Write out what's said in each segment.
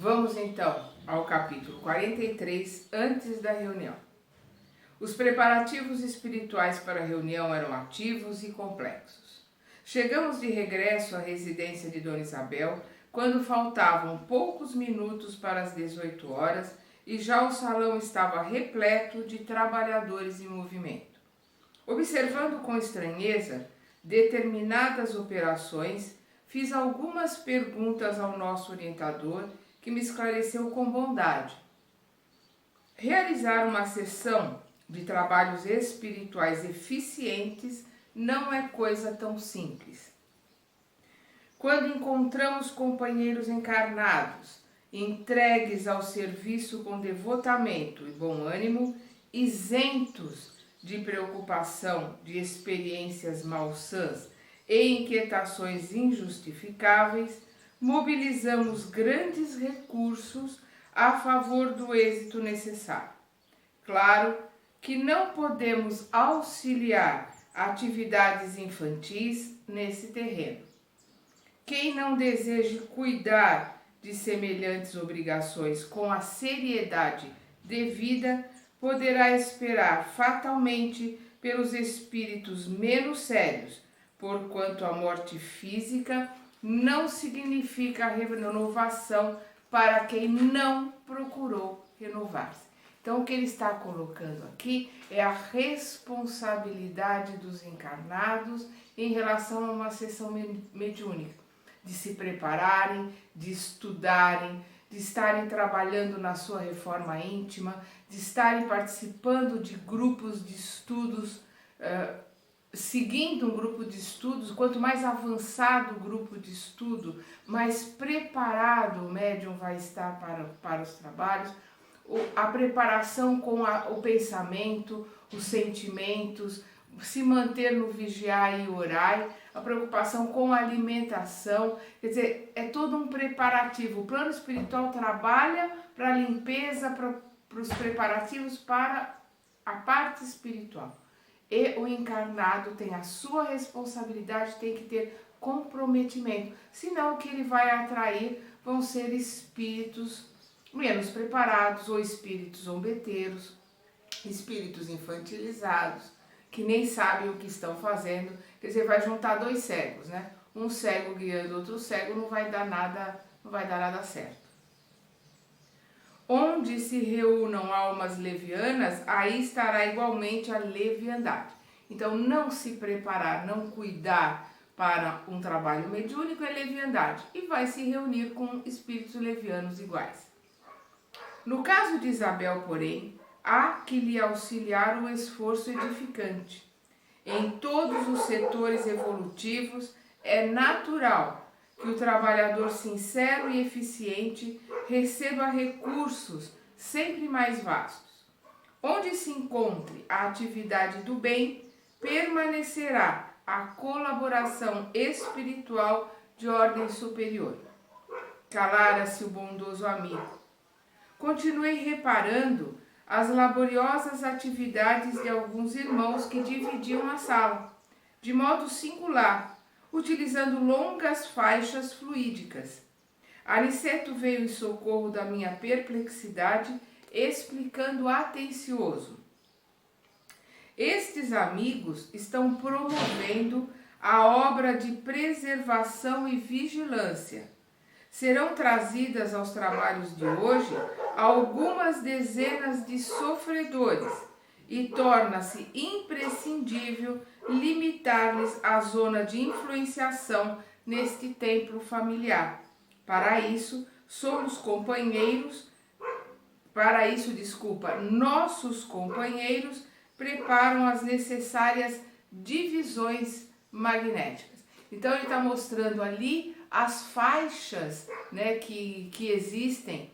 Vamos então ao capítulo 43, antes da reunião. Os preparativos espirituais para a reunião eram ativos e complexos. Chegamos de regresso à residência de Dona Isabel quando faltavam poucos minutos para as 18 horas e já o salão estava repleto de trabalhadores em movimento. Observando com estranheza determinadas operações, fiz algumas perguntas ao nosso orientador, que me esclareceu com bondade. Realizar uma sessão de trabalhos espirituais eficientes não é coisa tão simples. Quando encontramos companheiros encarnados, entregues ao serviço com devotamento e bom ânimo, isentos de preocupação, de experiências malsãs e inquietações injustificáveis, mobilizamos grandes recursos a favor do êxito necessário. Claro que não podemos auxiliar atividades infantis nesse terreno. Quem não deseje cuidar de semelhantes obrigações com a seriedade devida, poderá esperar fatalmente pelos espíritos menos sérios, porquanto a morte física não significa renovação para quem não procurou renovar-se. Então, o que ele está colocando aqui é a responsabilidade dos encarnados em relação a uma sessão mediúnica, de se prepararem, de estudarem, de estarem trabalhando na sua reforma íntima, de estarem participando de grupos de estudos, seguindo um grupo de estudos. Quanto mais avançado o grupo de estudo, mais preparado o médium vai estar para os trabalhos. A preparação com o pensamento, os sentimentos, se manter no vigiar e orar, a preocupação com a alimentação, quer dizer, é todo um preparativo. O plano espiritual trabalha para a limpeza, para os preparativos para a parte espiritual. E o encarnado tem a sua responsabilidade, tem que ter comprometimento, senão o que ele vai atrair vão ser espíritos menos preparados, ou espíritos zombeteiros, espíritos infantilizados, que nem sabem o que estão fazendo. Quer dizer, vai juntar dois cegos, né? Um cego guiando outro cego, não vai dar nada certo. Onde se reúnam almas levianas, aí estará igualmente a leviandade. Então, não se preparar, não cuidar para um trabalho mediúnico é leviandade, e vai se reunir com espíritos levianos iguais. No caso de Isabel, porém, há que lhe auxiliar o esforço edificante. Em todos os setores evolutivos, é natural que o trabalhador sincero e eficiente receba recursos sempre mais vastos. Onde se encontre a atividade do bem, permanecerá a colaboração espiritual de ordem superior. Calara-se o bondoso amigo. Continuei reparando as laboriosas atividades de alguns irmãos que dividiam a sala, de modo singular, utilizando longas faixas fluídicas. Aniceto veio em socorro da minha perplexidade, explicando atencioso. Estes amigos estão promovendo a obra de preservação e vigilância. Serão trazidas aos trabalhos de hoje algumas dezenas de sofredores e torna-se imprescindível limitar-lhes a zona de influenciação neste templo familiar. Nossos companheiros preparam as necessárias divisões magnéticas. Então ele está mostrando ali as faixas, né, que existem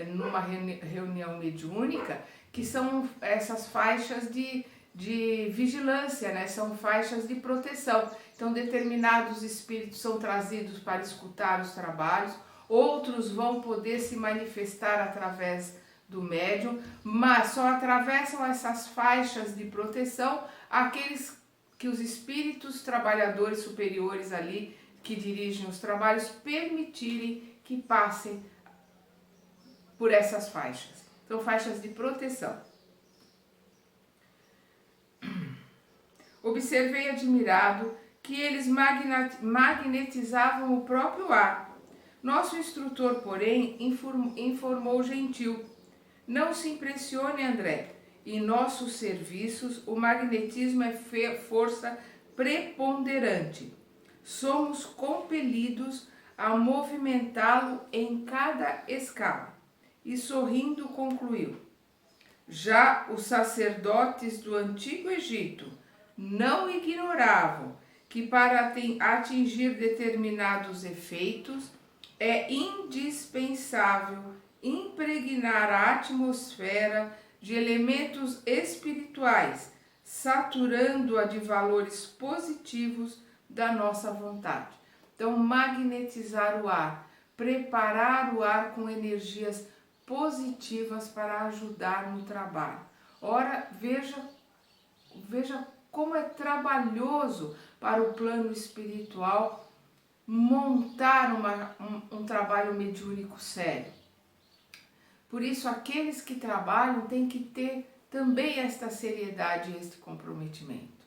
numa reunião mediúnica, que são essas faixas de vigilância, né, são faixas de proteção. Então determinados espíritos são trazidos para escutar os trabalhos, outros vão poder se manifestar através do médium, mas só atravessam essas faixas de proteção aqueles que os espíritos trabalhadores superiores ali, que dirigem os trabalhos, permitirem que passem por essas faixas. São faixas de proteção. Observei admirado que eles magnetizavam o próprio ar. Nosso instrutor, porém, informou gentil: não se impressione, André. Em nossos serviços, o magnetismo é força preponderante. Somos compelidos a movimentá-lo em cada escala. E sorrindo concluiu: já os sacerdotes do Antigo Egito não ignoravam que para atingir determinados efeitos é indispensável impregnar a atmosfera de elementos espirituais, saturando-a de valores positivos da nossa vontade. Então, magnetizar o ar, preparar o ar com energias positivas para ajudar no trabalho. Ora, veja como é trabalhoso para o plano espiritual montar um trabalho mediúnico sério. Por isso, aqueles que trabalham têm que ter também esta seriedade e este comprometimento.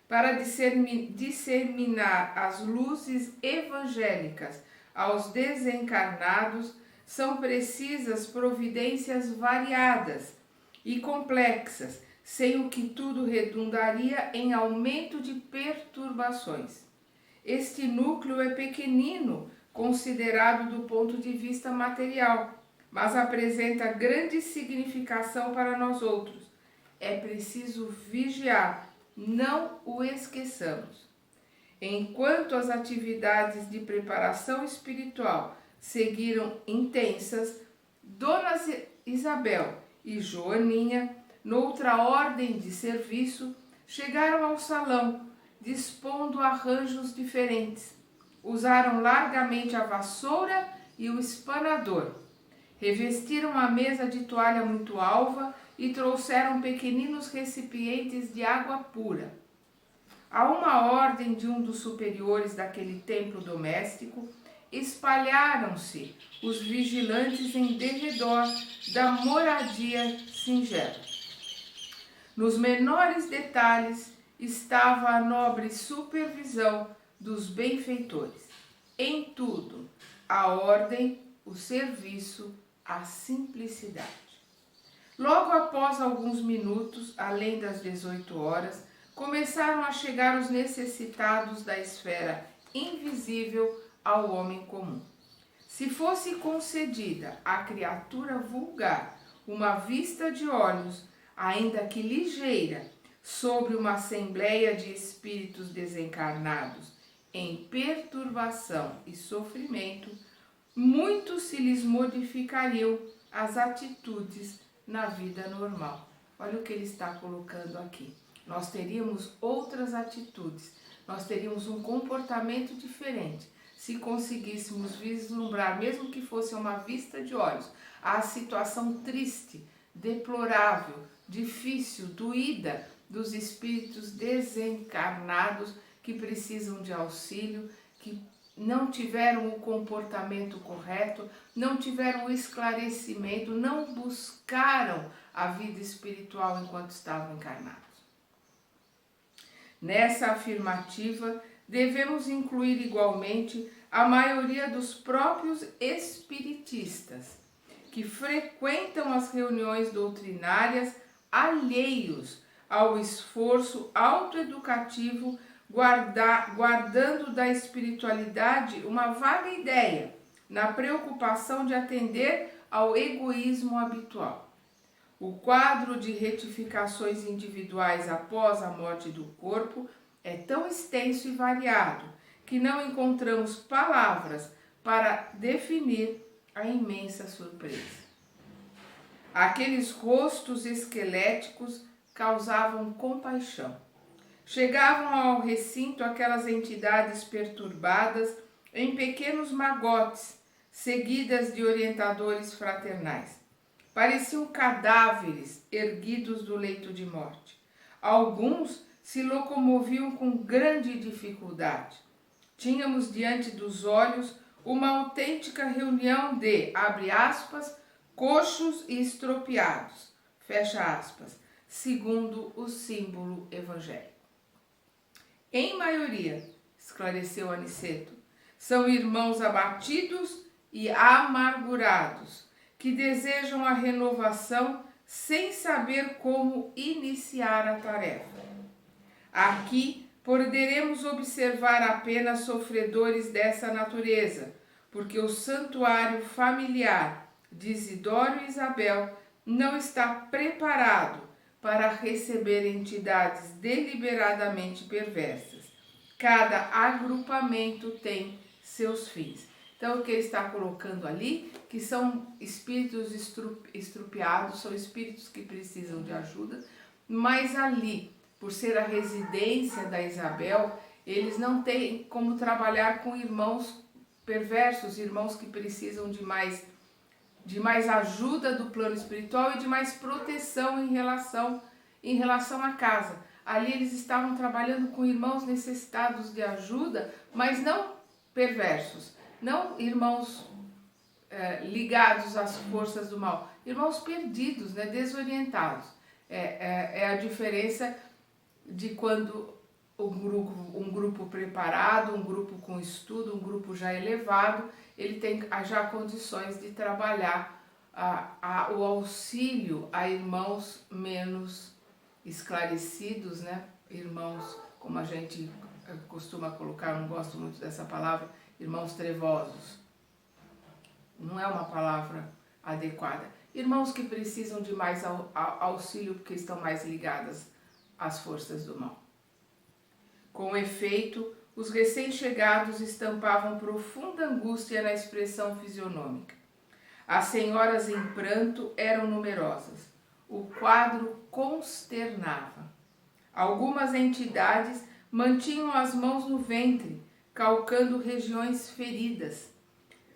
Para disseminar as luzes evangélicas aos desencarnados, são precisas providências variadas e complexas, sem o que tudo redundaria em aumento de perturbações. Este núcleo é pequenino, considerado do ponto de vista material, mas apresenta grande significação para nós outros. É preciso vigiar, não o esqueçamos. Enquanto as atividades de preparação espiritual seguiram intensas, Dona Isabel e Joaninha, noutra ordem de serviço, chegaram ao salão, dispondo arranjos diferentes. Usaram largamente a vassoura e o espanador. Revestiram a mesa de toalha muito alva e trouxeram pequeninos recipientes de água pura. A uma ordem de um dos superiores daquele templo doméstico, espalharam-se os vigilantes em derredor da moradia singela. Nos menores detalhes estava a nobre supervisão dos benfeitores. Em tudo, a ordem, o serviço, a simplicidade. Logo após alguns minutos, além das 18 horas, começaram a chegar os necessitados da esfera invisível ao homem comum. Se fosse concedida à criatura vulgar uma vista de olhos, ainda que ligeira, sobre uma assembleia de espíritos desencarnados em perturbação e sofrimento, muito se lhes modificariam as atitudes na vida normal. Olha o que ele está colocando aqui. Nós teríamos outras atitudes, nós teríamos um comportamento diferente se conseguíssemos vislumbrar, mesmo que fosse uma vista de olhos, a situação triste, deplorável, difícil, doída dos espíritos desencarnados que precisam de auxílio, que não tiveram o comportamento correto, não tiveram o esclarecimento, não buscaram a vida espiritual enquanto estavam encarnados. Nessa afirmativa, devemos incluir igualmente a maioria dos próprios espiritistas, que frequentam as reuniões doutrinárias alheios ao esforço autoeducativo, guardando da espiritualidade uma vaga ideia, na preocupação de atender ao egoísmo habitual. O quadro de retificações individuais após a morte do corpo é tão extenso e variado que não encontramos palavras para definir a imensa surpresa. Aqueles rostos esqueléticos causavam compaixão. Chegavam ao recinto aquelas entidades perturbadas em pequenos magotes, seguidas de orientadores fraternais. Pareciam cadáveres erguidos do leito de morte. Alguns se locomoviam com grande dificuldade. Tínhamos diante dos olhos uma autêntica reunião de, abre aspas, coxos e estropiados, fecha aspas, segundo o símbolo evangélico. Em maioria, esclareceu Aniceto, são irmãos abatidos e amargurados, que desejam a renovação sem saber como iniciar a tarefa. Aqui poderemos observar apenas sofredores dessa natureza, porque o santuário familiar de Isidoro e Isabel não está preparado para receber entidades deliberadamente perversas. Cada agrupamento tem seus fins. Então, o que ele está colocando ali, que são espíritos estrupiados, são espíritos que precisam de ajuda, mas ali, por ser a residência da Isabel, eles não têm como trabalhar com irmãos perversos, irmãos que precisam de mais ajuda do plano espiritual e de mais proteção em relação à casa. Ali eles estavam trabalhando com irmãos necessitados de ajuda, mas não perversos, não irmãos ligados às forças do mal, irmãos perdidos, né, desorientados. É a diferença de quando um grupo preparado, um grupo com estudo, um grupo já elevado, ele tem já condições de trabalhar o auxílio a irmãos menos esclarecidos, né? Irmãos, como a gente costuma colocar, não gosto muito dessa palavra, irmãos trevosos. Não é uma palavra adequada. Irmãos que precisam de mais auxílio porque estão mais ligadas às forças do mal. Com efeito, os recém-chegados estampavam profunda angústia na expressão fisionômica. As senhoras em pranto eram numerosas. O quadro consternava. Algumas entidades mantinham as mãos no ventre, calcando regiões feridas.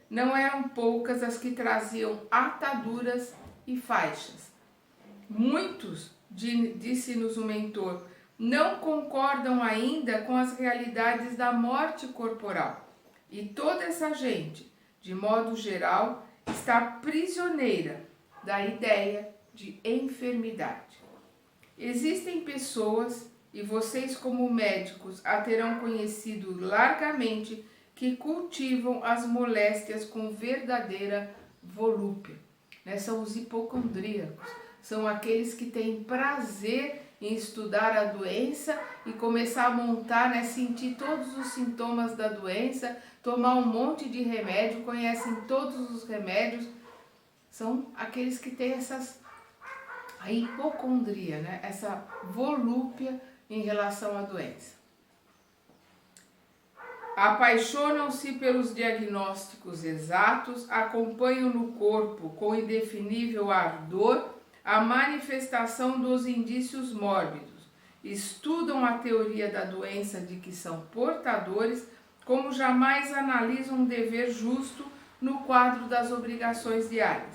Não eram poucas as que traziam ataduras e faixas. Muitos, disse-nos o mentor, não concordam ainda com as realidades da morte corporal. E toda essa gente, de modo geral, está prisioneira da ideia de enfermidade. Existem pessoas, e vocês como médicos a terão conhecido largamente, que cultivam as moléstias com verdadeira volúpia. Né? São os hipocondríacos, são aqueles que têm prazer em estudar a doença e começar a montar, né, sentir todos os sintomas da doença, tomar um monte de remédio, conhecem todos os remédios. São aqueles que têm a hipocondria, né, essa volúpia em relação à doença. Apaixonam-se pelos diagnósticos exatos, acompanham no corpo com indefinível ardor a manifestação dos indícios mórbidos, estudam a teoria da doença de que são portadores, como jamais analisam um dever justo no quadro das obrigações diárias.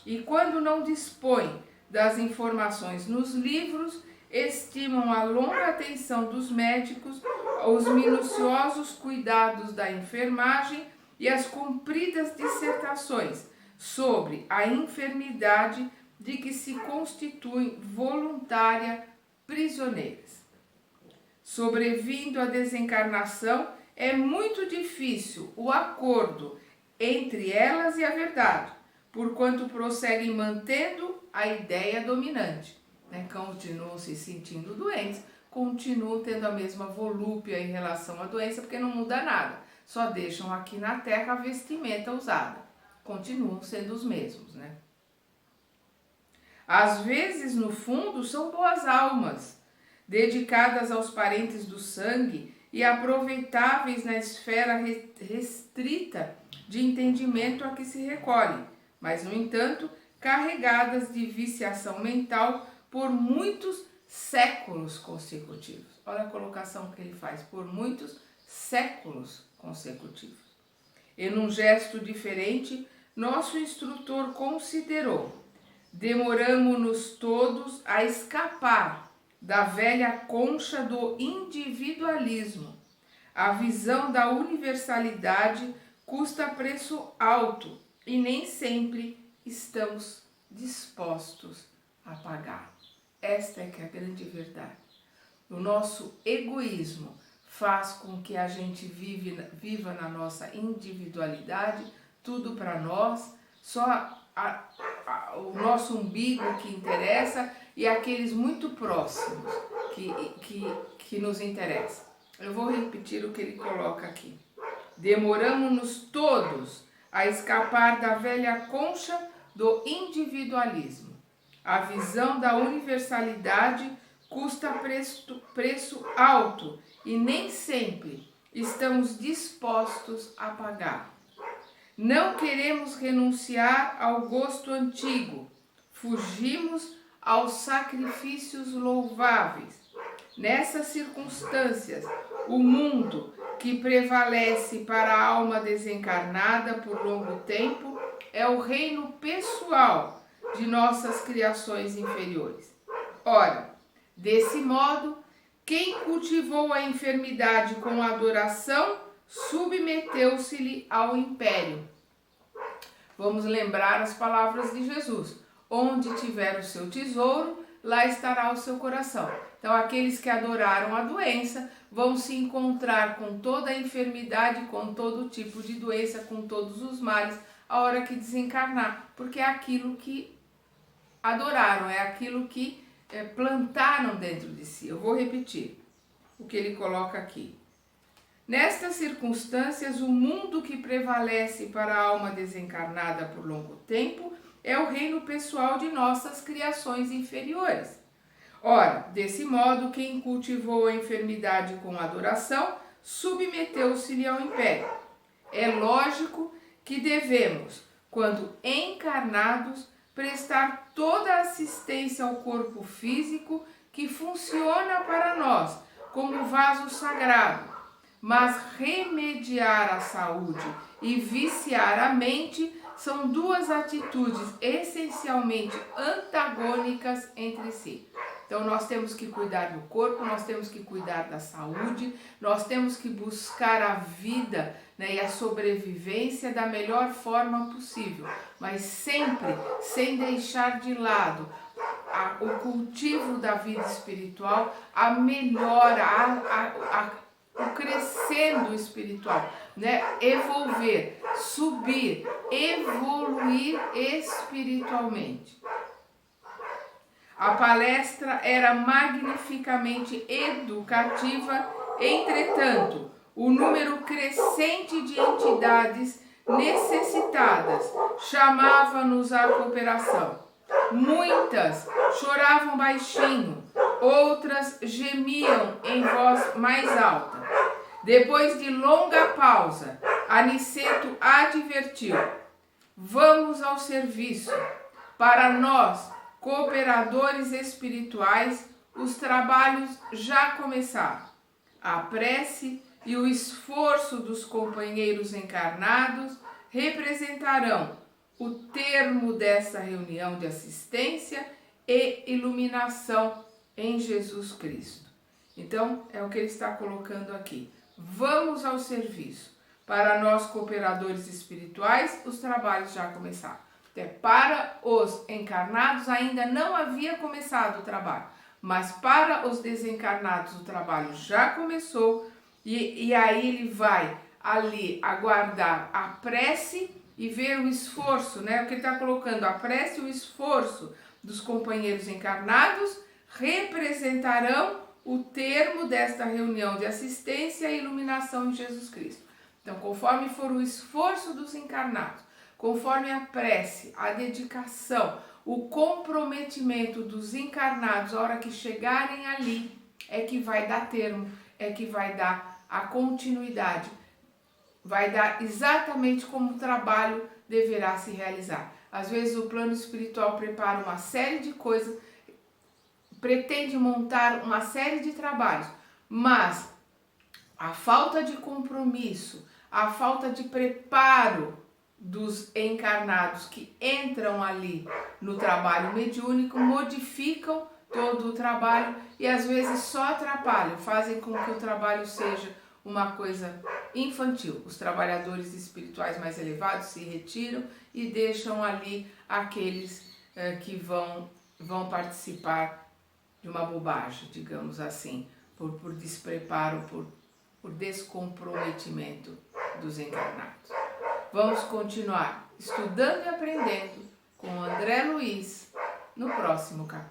E quando não dispõem das informações nos livros, estimam a longa atenção dos médicos, os minuciosos cuidados da enfermagem e as compridas dissertações sobre a enfermidade de que se constituem voluntária prisioneiras. Sobrevindo a desencarnação, é muito difícil o acordo entre elas e a verdade, porquanto prosseguem mantendo a ideia dominante. Né? Continuam se sentindo doentes, continuam tendo a mesma volúpia em relação à doença, porque não muda nada. Só deixam aqui na Terra a vestimenta usada. Continuam sendo os mesmos, né? Às vezes, no fundo, são boas almas, dedicadas aos parentes do sangue e aproveitáveis na esfera restrita de entendimento a que se recolhem, mas, no entanto, carregadas de viciação mental por muitos séculos consecutivos. Olha a colocação que ele faz, por muitos séculos consecutivos. E num gesto diferente, nosso instrutor considerou: demoramo-nos todos a escapar da velha concha do individualismo. A visão da universalidade custa preço alto e nem sempre estamos dispostos a pagar. Esta é que é a grande verdade. O nosso egoísmo faz com que a gente viva na nossa individualidade, tudo para nós, só o nosso umbigo que interessa e aqueles muito próximos que nos interessam. Eu vou repetir o que ele coloca aqui. Demoramos-nos todos a escapar da velha concha do individualismo. A visão da universalidade custa preço alto e nem sempre estamos dispostos a pagar. Não queremos renunciar ao gosto antigo, fugimos aos sacrifícios louváveis. Nessas circunstâncias, o mundo que prevalece para a alma desencarnada por longo tempo é o reino pessoal de nossas criações inferiores. Ora, desse modo, quem cultivou a enfermidade com adoração submeteu-se-lhe ao império. Vamos lembrar as palavras de Jesus. Onde tiver o seu tesouro, lá estará o seu coração. Então, aqueles que adoraram a doença vão se encontrar com toda a enfermidade, com todo tipo de doença, com todos os males, a hora que desencarnar. Porque é aquilo que adoraram, é aquilo que plantaram dentro de si. Eu vou repetir o que ele coloca aqui. Nestas circunstâncias, o mundo que prevalece para a alma desencarnada por longo tempo é o reino pessoal de nossas criações inferiores. Ora, desse modo, quem cultivou a enfermidade com adoração submeteu-se-lhe ao império. É lógico que devemos, quando encarnados, prestar toda a assistência ao corpo físico que funciona para nós como vaso sagrado, mas remediar a saúde e viciar a mente são duas atitudes essencialmente antagônicas entre si. Então nós temos que cuidar do corpo, nós temos que cuidar da saúde, nós temos que buscar a vida, né, e a sobrevivência da melhor forma possível, mas sempre sem deixar de lado o cultivo da vida espiritual, a melhora, o crescendo espiritual, né? Evolver, subir, evoluir espiritualmente. A palestra era magnificamente educativa, entretanto, o número crescente de entidades necessitadas chamava-nos à cooperação. Muitas choravam baixinho, outras gemiam em voz mais alta. Depois de longa pausa, Aniceto advertiu: vamos ao serviço. Para nós, cooperadores espirituais, os trabalhos já começaram. A prece e o esforço dos companheiros encarnados representarão o termo dessa reunião de assistência e iluminação em Jesus Cristo. Então, é o que ele está colocando aqui. Vamos ao serviço. Para nós, cooperadores espirituais, os trabalhos já começaram. Para os encarnados, ainda não havia começado o trabalho. Mas para os desencarnados, o trabalho já começou. E aí ele vai ali aguardar a prece e ver o esforço, né? O que ele está colocando, a prece e o esforço dos companheiros encarnados representarão o termo desta reunião de assistência e iluminação em Jesus Cristo. Então, conforme for o esforço dos encarnados, conforme a prece, a dedicação, o comprometimento dos encarnados, a hora que chegarem ali, é que vai dar termo, é que vai dar a continuidade, vai dar exatamente como o trabalho deverá se realizar. Às vezes o plano espiritual prepara uma série de coisas, pretende montar uma série de trabalhos, mas a falta de compromisso, a falta de preparo dos encarnados que entram ali no trabalho mediúnico modificam todo o trabalho e às vezes só atrapalham, fazem com que o trabalho seja uma coisa infantil. Os trabalhadores espirituais mais elevados se retiram e deixam ali aqueles que vão participar de uma bobagem, digamos assim, por despreparo, por descomprometimento dos encarnados. Vamos continuar estudando e aprendendo com André Luiz no próximo capítulo.